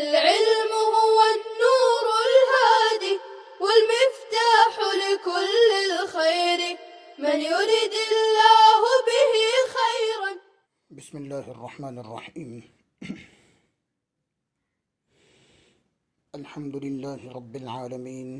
العلم هو النور الهادي والمفتاح لكل الخير من يرد الله به خيرا. بسم الله الرحمن الرحيم. الحمد لله رب العالمين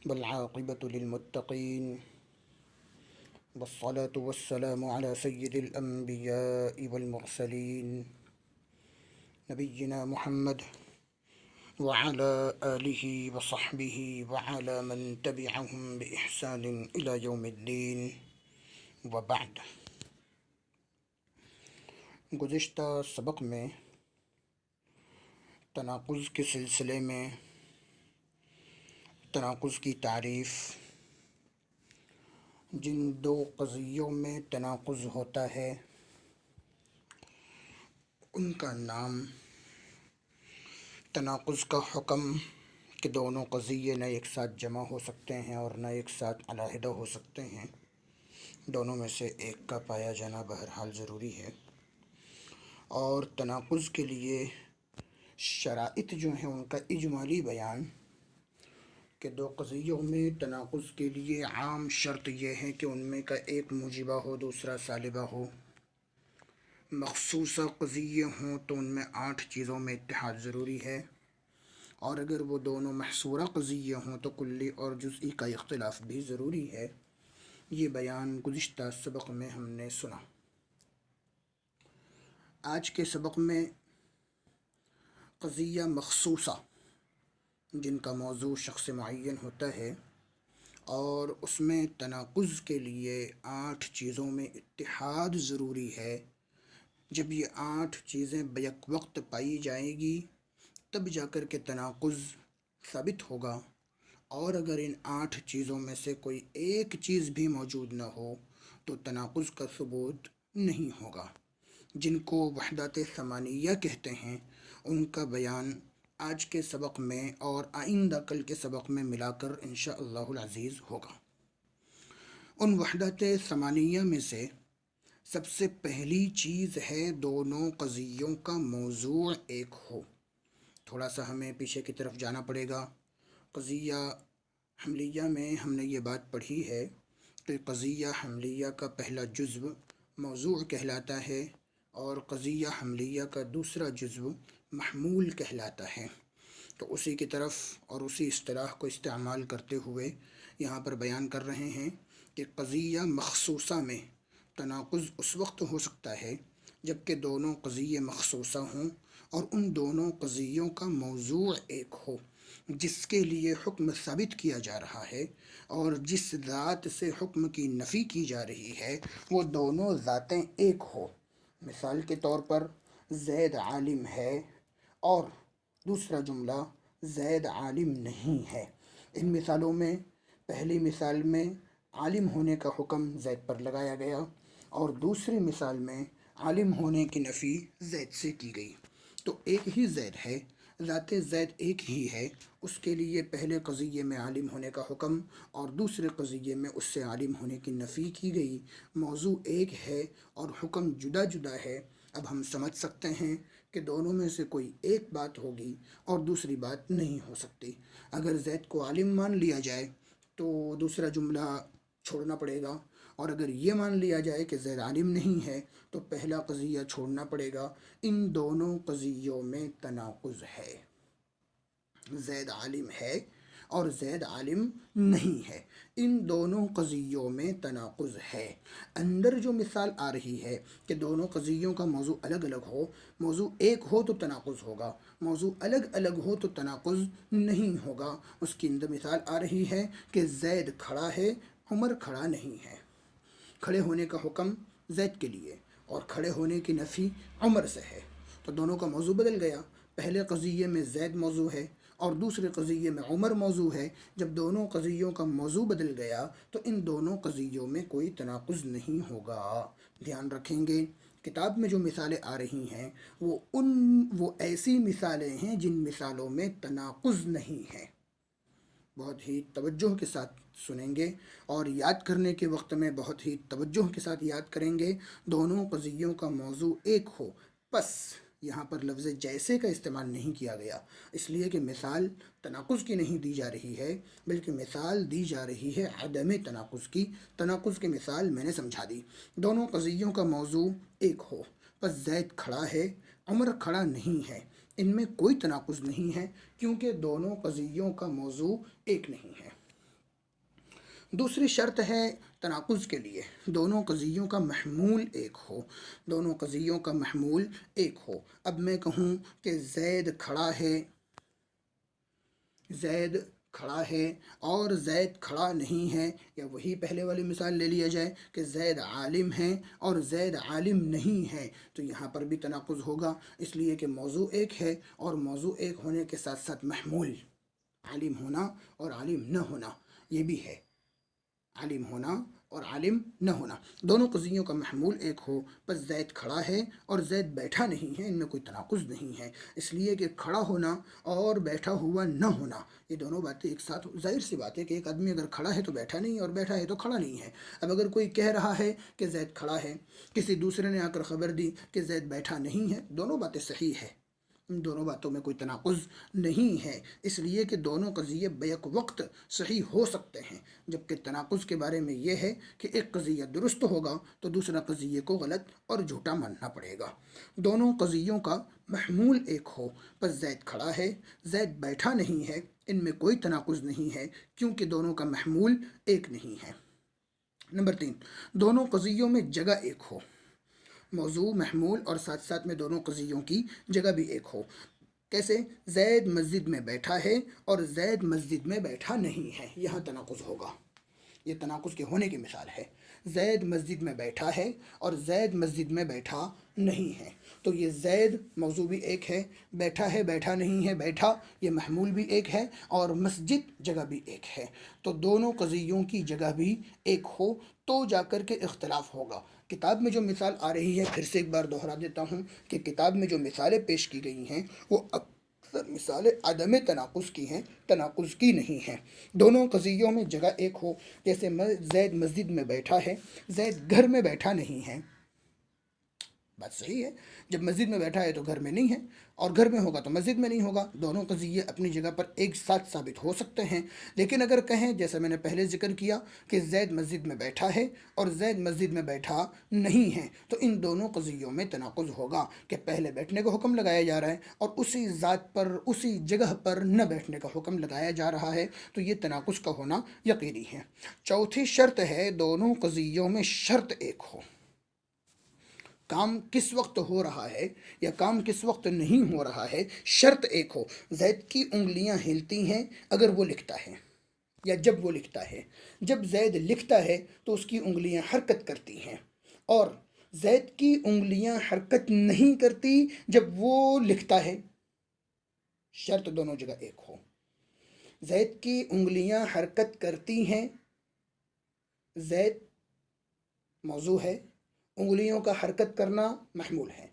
والعاقبة للمتقين والصلاة والسلام على سيد الأنبياء والمرسلين نبينا محمد وعلى آله وصحبه وعلى من تبعهم بإحسان إلى يوم الدين وبعد. گزشتہ سبق میں تناقض کے سلسلے میں تناقض کی تعریف، جن دو قضیوں میں تناقض ہوتا ہے ان کا نام، تناقض کا حکم کہ دونوں قضیے نہ ایک ساتھ جمع ہو سکتے ہیں اور نہ ایک ساتھ علیحدہ ہو سکتے ہیں، دونوں میں سے ایک کا پایا جانا بہرحال ضروری ہے، اور تناقض کے لیے شرائط جو ہیں ان کا اجمالی بیان کہ دو قضیوں میں تناقض کے لیے عام شرط یہ ہے کہ ان میں کا ایک موجبہ ہو دوسرا سالبہ ہو، مخصوصہ قضیے ہوں تو ان میں 8 چیزوں میں اتحاد ضروری ہے، اور اگر وہ دونوں محصورہ قضیے ہوں تو کلی اور جزئی کا اختلاف بھی ضروری ہے۔ یہ بیان گزشتہ سبق میں ہم نے سنا۔ آج کے سبق میں قضیہ مخصوصہ، جن کا موضوع شخص معین ہوتا ہے اور اس میں تناقض کے لیے 8 چیزوں میں اتحاد ضروری ہے، جب یہ 8 چیزیں بیک وقت پائی جائیں گی تب جا کر کے تناقض ثابت ہوگا، اور اگر ان 8 چیزوں میں سے کوئی ایک چیز بھی موجود نہ ہو تو تناقض کا ثبوت نہیں ہوگا، جن کو وحدت ثمانیہ کہتے ہیں۔ ان کا بیان آج کے سبق میں اور آئندہ کل کے سبق میں ملا کر انشاءاللہ العزیز ہوگا۔ ان وحدت ثمانیہ میں سے سب سے پہلی چیز ہے دونوں قضیوں کا موضوع ایک ہو۔ تھوڑا سا ہمیں پیچھے کی طرف جانا پڑے گا۔ قضیہ حملیہ میں ہم نے یہ بات پڑھی ہے کہ قضیہ حملیہ کا پہلا جزو موضوع کہلاتا ہے اور قضیہ حملیہ کا دوسرا جزو محمول کہلاتا ہے۔ تو اسی کی طرف اور اسی اصطلاح کو استعمال کرتے ہوئے یہاں پر بیان کر رہے ہیں کہ قضیہ مخصوصہ میں تناقض اس وقت ہو سکتا ہے جب کہ دونوں قضیے مخصوصہ ہوں اور ان دونوں قضیوں کا موضوع ایک ہو، جس کے لیے حکم ثابت کیا جا رہا ہے اور جس ذات سے حکم کی نفی کی جا رہی ہے وہ دونوں ذاتیں ایک ہو۔ مثال کے طور پر زید عالم ہے اور دوسرا جملہ زید عالم نہیں ہے۔ ان مثالوں میں پہلی مثال میں عالم ہونے کا حکم زید پر لگایا گیا اور دوسری مثال میں عالم ہونے کی نفی زید سے کی گئی۔ تو ایک ہی زید ہے، ذات زید ایک ہی ہے، اس کے لیے پہلے قضیے میں عالم ہونے کا حکم اور دوسرے قضیے میں اس سے عالم ہونے کی نفی کی گئی۔ موضوع ایک ہے اور حکم جدا جدا ہے۔ اب ہم سمجھ سکتے ہیں کہ دونوں میں سے کوئی ایک بات ہوگی اور دوسری بات نہیں ہو سکتی۔ اگر زید کو عالم مان لیا جائے تو دوسرا جملہ چھوڑنا پڑے گا، اور اگر یہ مان لیا جائے کہ زید عالم نہیں ہے تو پہلا قضیہ چھوڑنا پڑے گا۔ ان دونوں قضیوں میں تناقض ہے، زید عالم ہے اور زید عالم نہیں ہے، ان دونوں قضیوں میں تناقض ہے۔ اندر جو مثال آ رہی ہے کہ دونوں قضیوں کا موضوع الگ الگ ہو، موضوع ایک ہو تو تناقض ہوگا، موضوع الگ الگ ہو تو تناقض نہیں ہوگا۔ اس کی اندر مثال آ رہی ہے کہ زید کھڑا ہے، عمر کھڑا نہیں ہے۔ کھڑے ہونے کا حکم زید کے لیے اور کھڑے ہونے کی نفی عمر سے ہے، تو دونوں کا موضوع بدل گیا۔ پہلے قضیے میں زید موضوع ہے اور دوسرے قضیے میں عمر موضوع ہے۔ جب دونوں قضیوں کا موضوع بدل گیا تو ان دونوں قضیوں میں کوئی تناقض نہیں ہوگا۔ دھیان رکھیں گے کتاب میں جو مثالیں آ رہی ہیں وہ ایسی مثالیں ہیں جن مثالوں میں تناقض نہیں ہے۔ بہت ہی توجہ کے ساتھ سنیں گے اور یاد کرنے کے وقت میں بہت ہی توجہ کے ساتھ یاد کریں گے۔ دونوں قضیوں کا موضوع ایک ہو، پس یہاں پر لفظ جیسے کا استعمال نہیں کیا گیا، اس لیے کہ مثال تناقض کی نہیں دی جا رہی ہے، بلکہ مثال دی جا رہی ہے عدم تناقض کی۔ تناقض کی مثال میں نے سمجھا دی۔ دونوں قضیوں کا موضوع ایک ہو، پس زید کھڑا ہے، عمر کھڑا نہیں ہے، ان میں کوئی تناقض نہیں ہے، کیونکہ دونوں قضیوں کا موضوع ایک نہیں ہے۔ دوسری شرط ہے تناقض کے لیے دونوں قضیوں کا محمول ایک ہو، دونوں قضیوں کا محمول ایک ہو۔ اب میں کہوں کہ زید کھڑا ہے، زید کھڑا ہے اور زید کھڑا نہیں ہے، یا وہی پہلے والی مثال لے لیا جائے کہ زید عالم ہے اور زید عالم نہیں ہے، تو یہاں پر بھی تناقض ہوگا، اس لیے کہ موضوع ایک ہے، اور موضوع ایک ہونے کے ساتھ ساتھ محمول عالم ہونا اور عالم نہ ہونا یہ بھی ہے، عالم ہونا اور عالم نہ ہونا۔ دونوں قضیوں کا محمول ایک ہو، بس زید کھڑا ہے اور زید بیٹھا نہیں ہے، ان میں کوئی تناقض نہیں ہے، اس لیے کہ کھڑا ہونا اور بیٹھا ہوا نہ ہونا یہ دونوں باتیں ایک ساتھ، ظاہر سی بات ہے کہ ایک آدمی اگر کھڑا ہے تو بیٹھا نہیں، اور بیٹھا ہے تو کھڑا نہیں ہے۔ اب اگر کوئی کہہ رہا ہے کہ زید کھڑا ہے، کسی دوسرے نے آ کر خبر دی کہ زید بیٹھا نہیں ہے، دونوں باتیں صحیح ہے، ان دونوں باتوں میں کوئی تناقض نہیں ہے، اس لیے کہ دونوں قضیے بیک وقت صحیح ہو سکتے ہیں، جبکہ تناقض کے بارے میں یہ ہے کہ ایک قضیہ درست ہوگا تو دوسرا قضیے کو غلط اور جھوٹا ماننا پڑے گا۔ دونوں قضیوں کا محمول ایک ہو، پس زید کھڑا ہے، زید بیٹھا نہیں ہے، ان میں کوئی تناقض نہیں ہے، کیونکہ دونوں کا محمول ایک نہیں ہے۔ نمبر 3، دونوں قضیوں میں جگہ ایک ہو، موضوع، محمول اور ساتھ ساتھ میں دونوں قضیوں کی جگہ بھی ایک ہو۔ کیسے؟ زید مسجد میں بیٹھا ہے اور زید مسجد میں بیٹھا نہیں ہے، یہاں تناقض ہوگا، یہ تناقض کے ہونے کی مثال ہے۔ زید مسجد میں بیٹھا ہے اور زید مسجد میں بیٹھا نہیں ہے، تو یہ زید موضوع بھی ایک ہے، بیٹھا ہے بیٹھا نہیں ہے، بیٹھا یہ محمول بھی ایک ہے، اور مسجد جگہ بھی ایک ہے، تو دونوں قضیوں کی جگہ بھی ایک ہو تو جا کر کے اختلاف ہوگا۔ کتاب میں جو مثال آ رہی ہے، پھر سے ایک بار دہرا دیتا ہوں کہ کتاب میں جو مثالیں پیش کی گئی ہیں وہ اکثر مثالیں عدم تناقض کی ہیں، تناقض کی نہیں ہیں۔ دونوں قضیوں میں جگہ ایک ہو، جیسے زید مسجد میں بیٹھا ہے، زید گھر میں بیٹھا نہیں ہے، بات صحیح ہے، جب مسجد میں بیٹھا ہے تو گھر میں نہیں ہے، اور گھر میں ہوگا تو مسجد میں نہیں ہوگا، دونوں قضیے اپنی جگہ پر ایک ساتھ ثابت ہو سکتے ہیں۔ لیکن اگر کہیں جیسا میں نے پہلے ذکر کیا کہ زید مسجد میں بیٹھا ہے اور زید مسجد میں بیٹھا نہیں ہے، تو ان دونوں قضیوں میں تناقض ہوگا کہ پہلے بیٹھنے کا حکم لگایا جا رہا ہے اور اسی ذات پر، اسی جگہ پر نہ بیٹھنے کا حکم لگایا جا رہا ہے، تو یہ تناقض کا ہونا یقینی ہے۔ چوتھی شرط ہے دونوں قضیوں میں شرط ایک ہو، کام کس وقت ہو رہا ہے یا کام کس وقت نہیں ہو رہا ہے، شرط ایک ہو۔ زید کی انگلیاں ہلتی ہیں اگر وہ لکھتا ہے، یا جب وہ لکھتا ہے، جب زید لکھتا ہے تو اس کی انگلیاں حرکت کرتی ہیں، اور زید کی انگلیاں حرکت نہیں کرتی جب وہ لکھتا ہے، شرط دونوں جگہ ایک ہو۔ زید کی انگلیاں حرکت کرتی ہیں، زید موضوع ہے، انگلیوں کا حرکت کرنا محمول ہے۔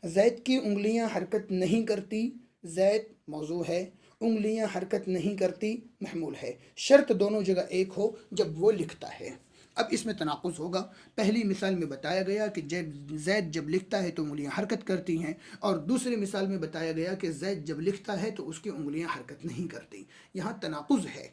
زید کی انگلیاں حرکت نہیں کرتی، زید موضوع ہے، انگلیاں حرکت نہیں کرتی محمول ہے، شرط دونوں جگہ ایک ہو جب وہ لکھتا ہے۔ اب اس میں تناقض ہوگا، پہلی مثال میں بتایا گیا کہ زید جب لکھتا ہے تو انگلیاں حرکت کرتی ہیں، اور دوسری مثال میں بتایا گیا کہ زید جب لکھتا ہے تو اس کی انگلیاں حرکت نہیں کرتی، یہاں تناقض ہے،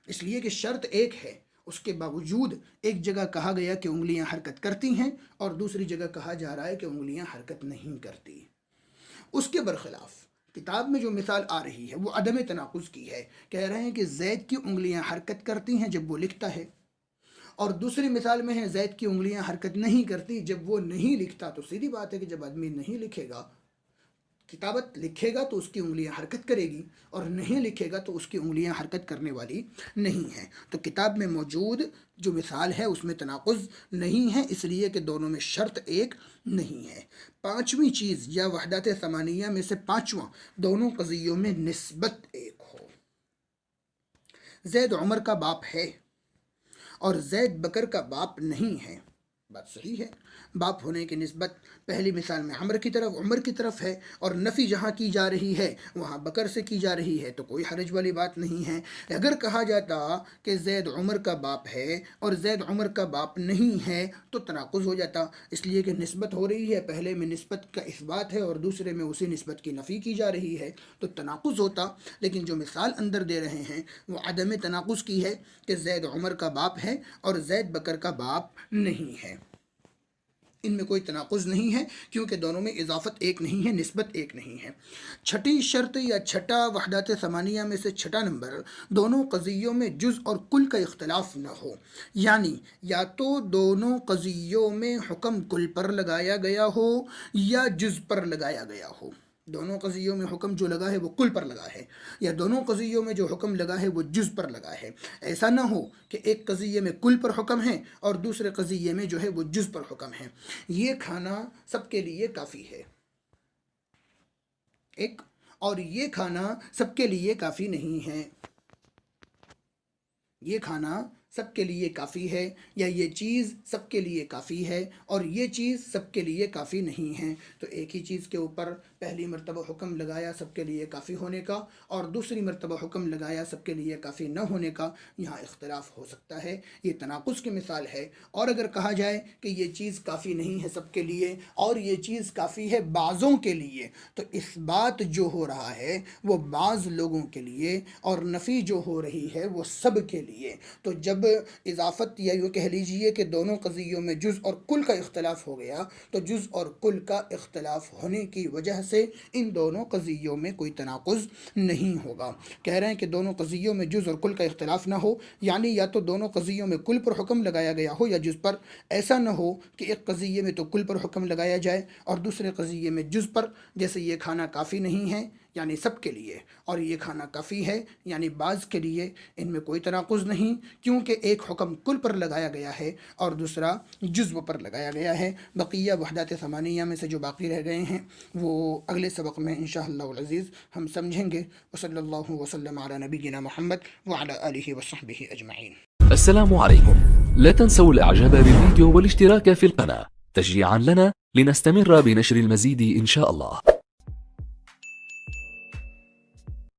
اس لیے کہ شرط ایک ہے، اس کے باوجود ایک جگہ کہا گیا کہ انگلیاں حرکت کرتی ہیں اور دوسری جگہ کہا جا رہا ہے کہ انگلیاں حرکت نہیں کرتی۔ اس کے برخلاف کتاب میں جو مثال آ رہی ہے وہ عدم تناقض کی ہے، کہہ رہے ہیں کہ زید کی انگلیاں حرکت کرتی ہیں جب وہ لکھتا ہے، اور دوسری مثال میں ہے زید کی انگلیاں حرکت نہیں کرتی جب وہ نہیں لکھتا۔ تو سیدھی بات ہے کہ جب آدمی نہیں لکھے گا، کتابت لکھے گا تو اس کی انگلیاں حرکت کرے گی، اور نہیں لکھے گا تو اس کی انگلیاں حرکت کرنے والی نہیں ہیں۔ تو کتاب میں موجود جو مثال ہے اس میں تناقض نہیں ہے، اس لیے کہ دونوں میں شرط ایک نہیں ہے۔ پانچویں چیز یا وحدت ثمانیہ میں سے پانچواں، دونوں قضیوں میں نسبت ایک ہو۔ زید عمر کا باپ ہے اور زید بکر کا باپ نہیں ہے، بات صحیح ہے، باپ ہونے کی نسبت پہلی مثال میں عمر کی طرف ہے، اور نفی جہاں کی جا رہی ہے وہاں بکر سے کی جا رہی ہے، تو کوئی حرج والی بات نہیں ہے۔ اگر کہا جاتا کہ زید عمر کا باپ ہے اور زید عمر کا باپ نہیں ہے تو تناقض ہو جاتا، اس لیے کہ نسبت ہو رہی ہے، پہلے میں نسبت کا اثبات ہے اور دوسرے میں اسی نسبت کی نفی کی جا رہی ہے، تو تناقض ہوتا۔ لیکن جو مثال اندر دے رہے ہیں وہ عدم تناقض کی ہے کہ زید عمر کا باپ ہے اور زید بکر کا باپ نہیں ہے، ان میں کوئی تناقض نہیں ہے، کیونکہ دونوں میں اضافت ایک نہیں ہے، نسبت ایک نہیں ہے۔ چھٹی شرط یا چھٹا وحدات ثمانیہ میں سے چھٹا نمبر، دونوں قضیوں میں جز اور کل کا اختلاف نہ ہو، یعنی یا تو دونوں قضیوں میں حکم کل پر لگایا گیا ہو یا جز پر لگایا گیا ہو۔ دونوں قضیوں میں حکم جو لگا ہے وہ کل پر لگا ہے، یا دونوں قضیوں میں جو حکم لگا ہے وہ جز پر لگا ہے۔ ایسا نہ ہو کہ ایک قضیے میں کل پر حکم ہے اور دوسرے قضیے میں جو ہے وہ جز پر حکم ہے۔ یہ کھانا سب کے لیے کافی ہے اور یہ کھانا سب کے لیے کافی نہیں ہے۔ یہ کھانا سب کے لیے کافی ہے، یا یہ چیز سب کے لیے کافی ہے اور یہ چیز سب کے لیے کافی نہیں ہے، تو ایک ہی چیز کے اوپر پہلی مرتبہ حکم لگایا سب کے لیے کافی ہونے کا اور دوسری مرتبہ حکم لگایا سب کے لیے کافی نہ ہونے کا، یہاں اختلاف ہو سکتا ہے، یہ تناقض کی مثال ہے۔ اور اگر کہا جائے کہ یہ چیز کافی نہیں ہے سب کے لیے اور یہ چیز کافی ہے بعضوں کے لیے، تو اس بات جو ہو رہا ہے وہ بعض لوگوں کے لیے اور نفی جو ہو رہی ہے وہ سب کے لیے۔ تو جب اضافت یا یوں کہہ لیجئے کہ دونوں قضیوں میں جز اور کل کا اختلاف ہو گیا، تو جز اور کل کا اختلاف ہونے کی وجہ سے ان دونوں قضیوں میں کوئی تناقض نہیں ہوگا۔ کہہ رہے ہیں کہ دونوں قضیوں میں جز اور کل کا اختلاف نہ ہو، یعنی یا تو دونوں قضیوں میں کل پر حکم لگایا گیا ہو یا جز پر۔ ایسا نہ ہو کہ ایک قضیے میں تو کل پر حکم لگایا جائے اور دوسرے قضیے میں جز پر، جیسے یہ کھانا کافی نہیں ہے یعنی سب کے لیے، اور یہ کھانا کافی ہے یعنی بعض کے لیے، ان میں کوئی تناقض نہیں، کیونکہ ایک حکم کل پر لگایا گیا ہے اور دوسرا جزو پر لگایا گیا ہے۔ بقیہ وحدات ثمانیہ میں سے جو باقی رہ گئے ہیں وہ اگلے سبق میں انشاءاللہ العزیز ہم سمجھیں گے۔ وصلی اللہ وسلم علی نبینا محمد وعلی آلہ وصحبہ اجمعین۔ السلام عليكم. لا تنسوا الإعجاب بالفيديو والاشتراك في القناة تشجيعا لنا لنستمر بنشر المزيد إن شاء الله.